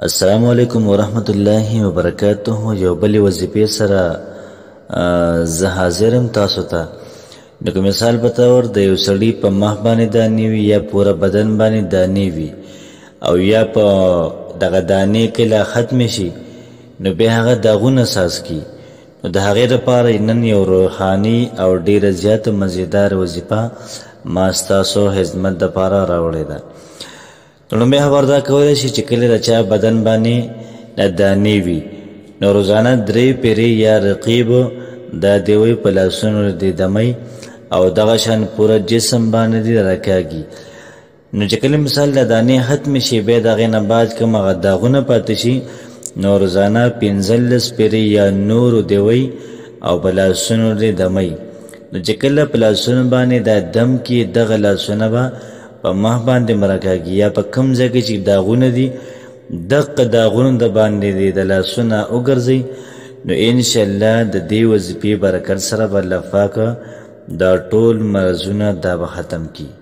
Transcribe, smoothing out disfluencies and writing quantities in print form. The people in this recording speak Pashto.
السلام علیکم ورحمت الله وبرکاته. یو بل وظیفه سره زه حاضرم تاسو ته. نو مثال په تور د یو سړي په مخ باندې دانې وي یا پوره بدن باندې دانې وي او یا په دغه دانې کې لا ختم شي نو به هغه داغونه ساز کی. نو د هغې لپاره نن یو روحاني او ډیره زیاته مزیدار وظیفه ما ستاسو خدمت دپاره راوړې ده. لومبی خبر دا کولی شي چې کله د چا بدن باندې دانې وي نو روزانه 3 پیرې یا رقیب دا دیوی په لاسونو د دمۍ او دغه شان پوره جسم باندې دی راکاږي. نو چې کله مثال د دانې ختم شي بیا د هغې نه بعد کوم هغه داغونه پاتې شي نو روزانه 15 پیرې یا نورو دیوی او په لاسونو د دمۍ. نو چې کله په لاسونو باندې دا دم کې دغه لاسونه به په مخ باندې مرکاږي یا په کوم ځای کې چې داغونه دي دغه داغونه د باندې دي د لاسونه وګرځئ نو انشاءالله د دې وظیفې برکت سره به الله پاک دا ټول مرضونه دا به ختم کړي.